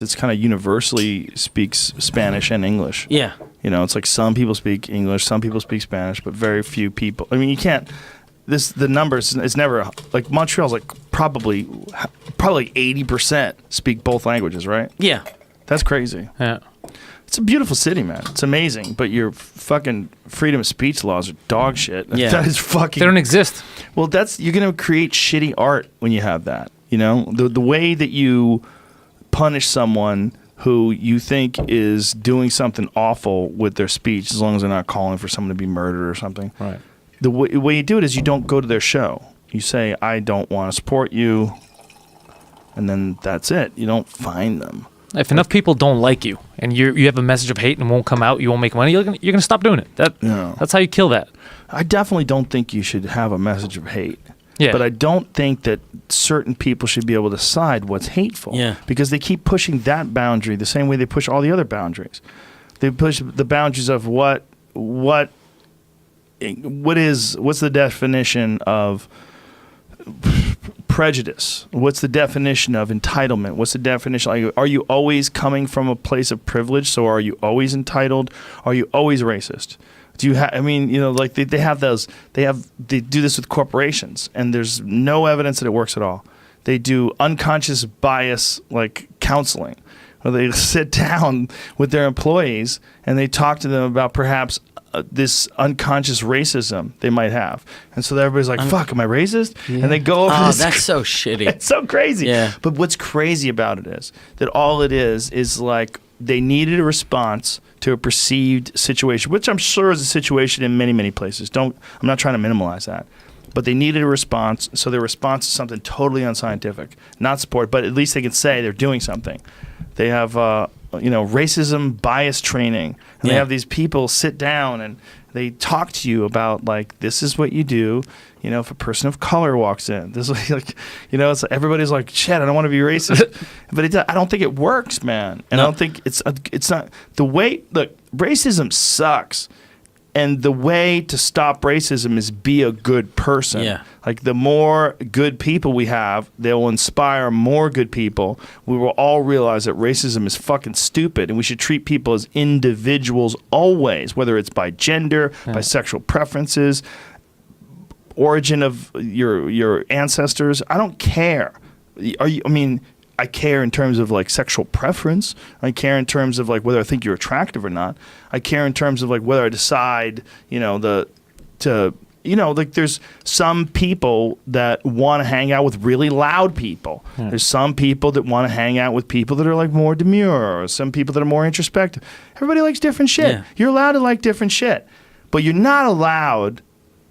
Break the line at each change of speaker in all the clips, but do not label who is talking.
it's kind of universally speaks Spanish and English.
Yeah.
You know, it's like some people speak English, some people speak Spanish, but very few people. I mean, you can't. The numbers is never like Montreal's like probably 80% speak both languages, right?
Yeah.
That's crazy.
Yeah.
It's a beautiful city, man. It's amazing, but your fucking freedom of speech laws are dog shit.
Yeah.
That is fucking.
They don't exist.
Well, you're gonna create shitty art when you have that. You know, the way that you punish someone who you think is doing something awful with their speech, as long as they're not calling for someone to be murdered or something.
Right.
The way you do it is you don't go to their show. You say, I don't want to support you, and then that's it. You don't find them.
If enough people don't like you and you have a message of hate and won't come out, you won't make money, you're gonna stop doing it. That's how you kill that.
I definitely don't think you should have a message of hate.
Yeah.
But I don't think that certain people should be able to decide what's hateful.
Yeah.
Because they keep pushing that boundary the same way they push all the other boundaries. They push the boundaries of what's the definition of prejudice? What's the definition of entitlement? What's the definition? Are you always coming from a place of privilege? So are you always entitled? Are you always racist? Do you have? I mean, you know, like they have those. They do this with corporations, and there's no evidence that it works at all. They do unconscious bias like counseling, where they sit down with their employees and they talk to them about perhaps this unconscious racism they might have, and so everybody's like, "Fuck, am I racist?" Yeah. And they go over this.
That's so shitty.
It's so crazy.
Yeah.
But what's crazy about it is that all it is like they needed a response to a perceived situation, which I'm sure is a situation in many, many places. I'm not trying to minimize that. But they needed a response, so their response is something totally unscientific, not support, but at least they can say they're doing something. They have, racism bias training, and they have these people sit down and they talk to you about like, this is what you do. You know, if a person of color walks in, this is like, you know, it's everybody's like, shit, I don't want to be racist, but I don't think it works, man. And I don't think it's not the way. Look, racism sucks. And the way to stop racism is be a good person.
Yeah.
Like the more good people we have, they will inspire more good people. We will all realize that racism is fucking stupid, and we should treat people as individuals always, whether it's by gender, by sexual preferences, origin of your ancestors. I don't care. I care in terms of like sexual preference. I care in terms of like whether I think you're attractive or not. I care in terms of like whether I decide, like there's some people that want to hang out with really loud people. Yeah. There's some people that want to hang out with people that are like more demure, or some people that are more introspective. Everybody likes different shit. Yeah. You're allowed to like different shit, but you're not allowed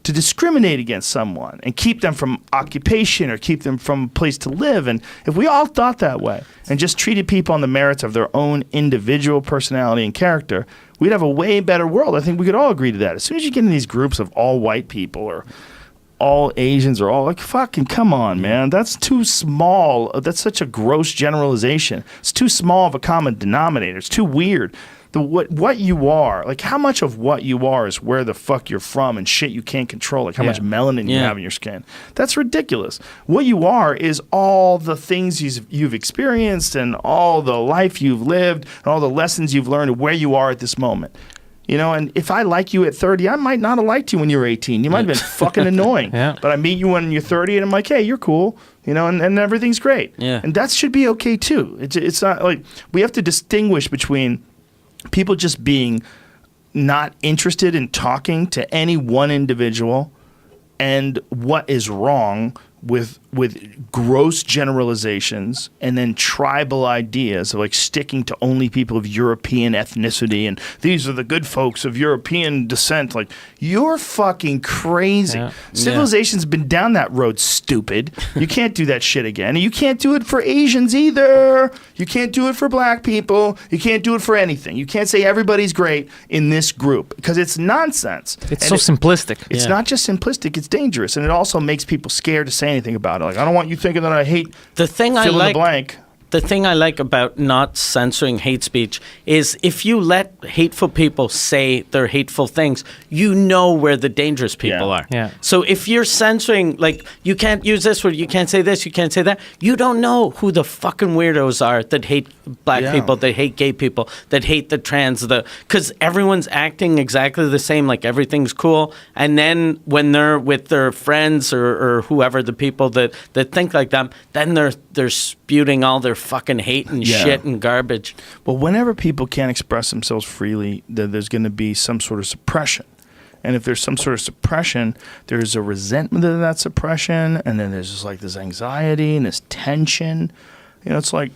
to discriminate against someone and keep them from occupation or keep them from a place to live. And if we all thought that way and just treated people on the merits of their own individual personality and character, we'd have a way better world. I think we could all agree to that. As soon as you get in these groups of all white people or all Asians or all, like, fucking come on, man. That's too small. That's such a gross generalization. It's too small of a common denominator. It's too weird. What you are, like how much of what you are is where the fuck you're from and shit you can't control, like how much melanin you have in your skin. That's ridiculous. What you are is all the things you've experienced and all the life you've lived and all the lessons you've learned and where you are at this moment. You know, and if I like you at 30, I might not have liked you when you were 18. You might have been fucking annoying. But I meet you when you're 30 and I'm like, hey, you're cool. You know, and everything's great. Yeah. And that should be okay too. It's not like we have to distinguish between people just being not interested in talking to any one individual and what is wrong with gross generalizations and then tribal ideas of like sticking to only people of European ethnicity and these are the good folks of European descent. Like, you're fucking crazy. Yeah. Civilization's been down that road, stupid. You can't do that shit again. And you can't do it for Asians either. You can't do it for black people. You can't do it for anything. You can't say everybody's great in this group because it's nonsense.
It's so simplistic.
It's not just simplistic, it's dangerous. And it also makes people scared to say anything about it. Like, I don't want you thinking that I hate
the thing I
fill in
like,
the blank.
the thing I like about not censoring hate speech is if you let hateful people say their hateful things, you know where the dangerous people are.
Yeah.
So if you're censoring, like, you can't use this word, you can't say this, you can't say that, you don't know who the fucking weirdos are that hate black people, that hate gay people, that hate the trans, because everyone's acting exactly the same, like everything's cool. And then when they're with their friends or whoever, the people that think like them, then they're spewing all their fucking hate and shit and garbage.
Well, whenever people can't express themselves freely, there's going to be some sort of suppression. And if there's some sort of suppression, there's a resentment of that suppression, and then there's just like this anxiety and this tension. You know, it's like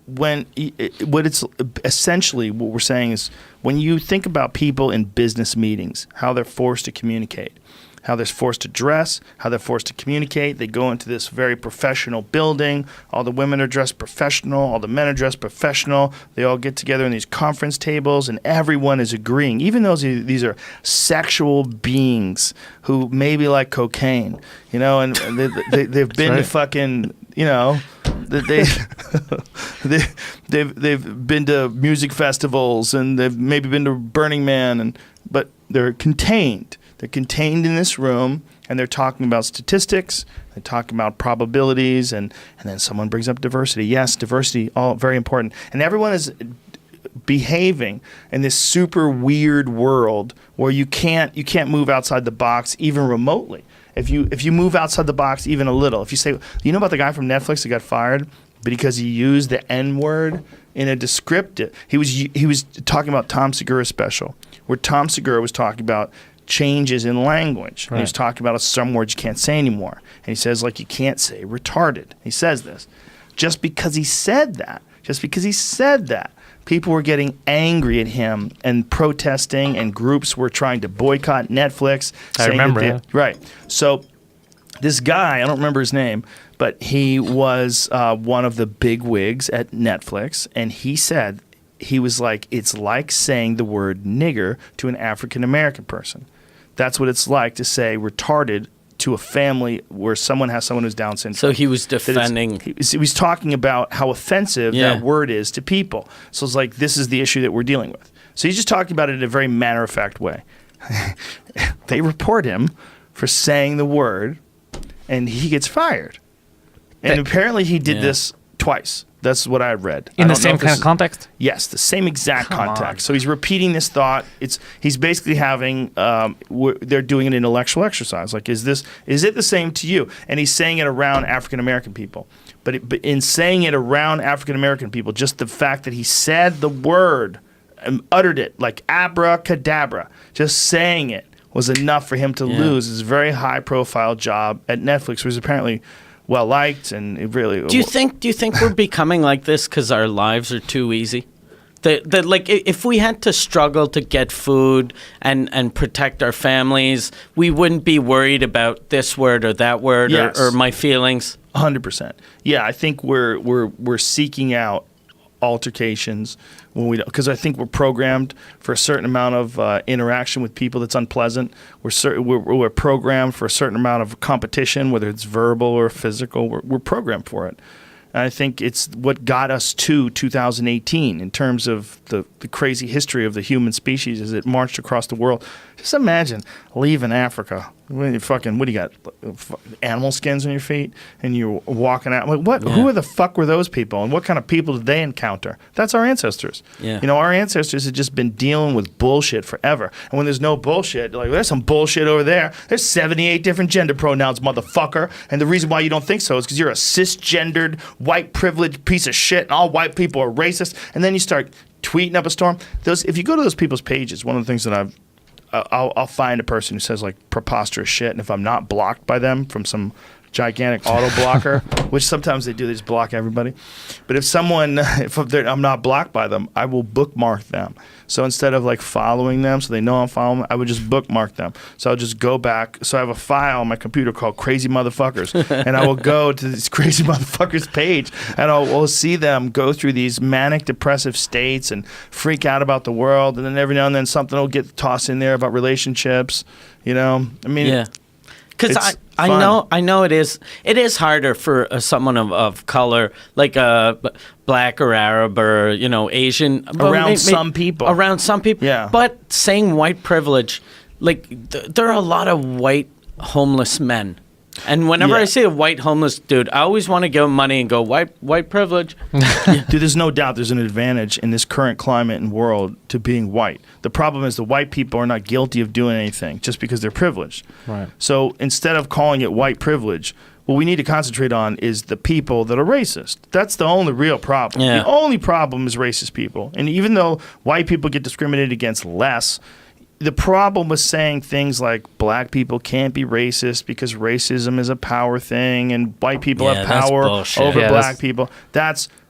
what it's essentially what we're saying is when you think about people in business meetings, how they're forced to communicate, how they're forced to dress, how they're forced to communicate. They go into this very professional building. All the women are dressed professional. All the men are dressed professional. They all get together in these conference tables, and everyone is agreeing, even though these are sexual beings who maybe like cocaine, you know, and they've been to fucking, you know, they've been to music festivals, and they've maybe been to Burning Man, but they're contained. They're contained in this room, and they're talking about statistics. They're talking about probabilities, and then someone brings up diversity. Yes, diversity, all very important. And everyone is behaving in this super weird world where you can't move outside the box even remotely. If you move outside the box even a little, if you say, you know about the guy from Netflix that got fired because he used the N-word in a descriptive. He was talking about Tom Segura's special, where Tom Segura was talking about changes in language. Right. And he was talking about some words you can't say anymore. And he says, like, you can't say retarded. He says this. Just because he said that, people were getting angry at him and protesting, and groups were trying to boycott Netflix.
I remember that.
Right. So this guy, I don't remember his name, but he was one of the big wigs at Netflix, and he said, he was like, it's like saying the word nigger to an African-American person. That's what it's like to say retarded to a family where someone has someone who's Down syndrome.
So he was defending.
He was talking about how offensive that word is to people. So it's like, this is the issue that we're dealing with. So he's just talking about it in a very matter-of-fact way. They report him for saying the word, and he gets fired. And apparently he did this twice. That's what I read.
In the same kind of context?
Yes, the same exact context. So he's repeating this thought. He's basically having they're doing an intellectual exercise. Like, is it the same to you? And he's saying it around African American people. But in saying it around African American people, just the fact that he said the word and uttered it like abracadabra, just saying it was enough for him to lose his very high profile job at Netflix, which was apparently well liked, and it really.
Do you think we're becoming like this because our lives are too easy? That like, if we had to struggle to get food and protect our families, we wouldn't be worried about this word or that word or my feelings.
100%. Yeah, I think we're seeking out altercations when we don't, because I think we're programmed for a certain amount of interaction with people that's unpleasant. We're programmed for a certain amount of competition, whether it's verbal or physical. We're programmed for it. And I think it's what got us to 2018 in terms of the crazy history of the human species as it marched across the world. Just imagine leaving Africa. What do you got? Animal skins on your feet, and you're walking out. Like, what? Yeah. Who the fuck were those people, and what kind of people did they encounter? That's our ancestors. Yeah. You know, our ancestors had just been dealing with bullshit forever. And when there's no bullshit, like, there's some bullshit over there. There's 78 different gender pronouns, motherfucker. And the reason why you don't think so is because you're a cisgendered, white privileged piece of shit, and all white people are racist. And then you start tweeting up a storm. If you go to those people's pages, one of the things that I'll find a person who says like preposterous shit, and if I'm not blocked by them from some gigantic auto blocker, which sometimes they do, they just block everybody. But if I'm not blocked by them, I will bookmark them. So instead of like following them so they know I'm following them, I would just bookmark them. So I'll just go back. So I have a file on my computer called Crazy Motherfuckers, and I will go to this Crazy Motherfuckers page, and we'll see them go through these manic depressive states and freak out about the world, and then every now and then something will get tossed in there about relationships, you know? I mean,
Because
It's
I
fun.
know it is harder for someone of color, like black or Arab or Asian, but
Around some people.
Around some people,
Yeah.
But saying white privilege, like there are a lot of white homeless men. And whenever
Yeah.
I see a white homeless dude, I always want to give him money and go, white privilege.
Dude, there's no doubt there's an advantage in this current climate and world to being white. The problem is the white people are not guilty of doing anything just because they're privileged.
Right.
So instead of calling it white privilege, what we need to concentrate on is the people that are racist. That's the only real problem.
Yeah.
The only problem is racist people. And even though white people get discriminated against less, the problem with saying things like black people can't be racist because racism is a power thing and white people
Yeah,
have
that's
power
bullshit.
over
Yeah,
black
that's-
people.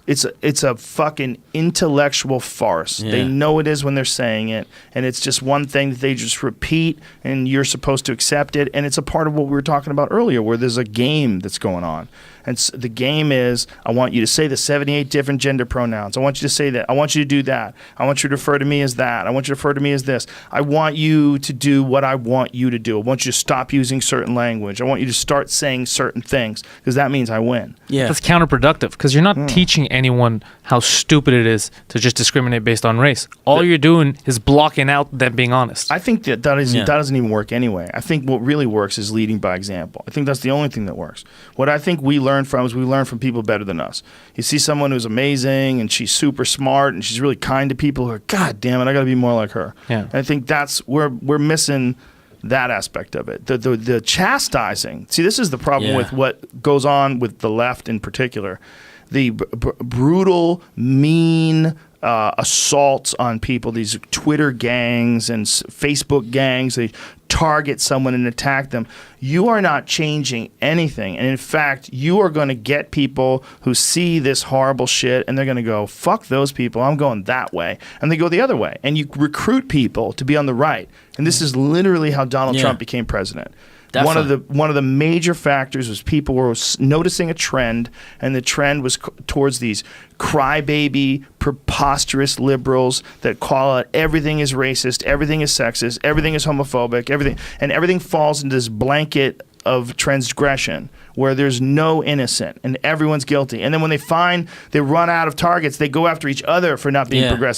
It's a fucking intellectual farce.
Yeah.
They know it is when they're saying it, and it's just one thing that they just repeat, and you're supposed to accept it. And it's a part of what we were talking about earlier, where there's a game that's going on. And the game is, I want you to say the 78 different gender pronouns. I want you to say that. I want you to do that. I want you to refer to me as that. I want you to refer to me as this. I want you to do what I want you to do. I want you to stop using certain language. I want you to start saying certain things, because that means I win.
Yeah.
That's counterproductive because you're not teaching anyone how stupid it is to just discriminate based on race. All you're doing is blocking out them being honest.
I think that doesn't even work anyway. I think what really works is leading by example. I think that's the only thing that works. What I think we learn from is we learn from people better than us. You see someone who's amazing and she's super smart and she's really kind to people who are, God damn it, I got to be more like her.
Yeah.
And I think that's we're missing that aspect of it. The chastising. See, this is the problem
Yeah.
with what goes on with the left in particular. The brutal, mean assaults on people, these Twitter gangs and Facebook gangs, they target someone and attack them. You are not changing anything. And in fact, you are going to get people who see this horrible shit and they're going to go, fuck those people, I'm going that way. And they go the other way. And you recruit people to be on the right. And this is literally how Donald Trump became president.
Definitely.
One of the major factors was people were noticing a trend, and the trend was towards these crybaby, preposterous liberals that call it everything is racist, everything is sexist, everything is homophobic, everything falls into this blanket of transgression where there's no innocent and everyone's guilty. And then when they run out of targets, they go after each other for not being progressive.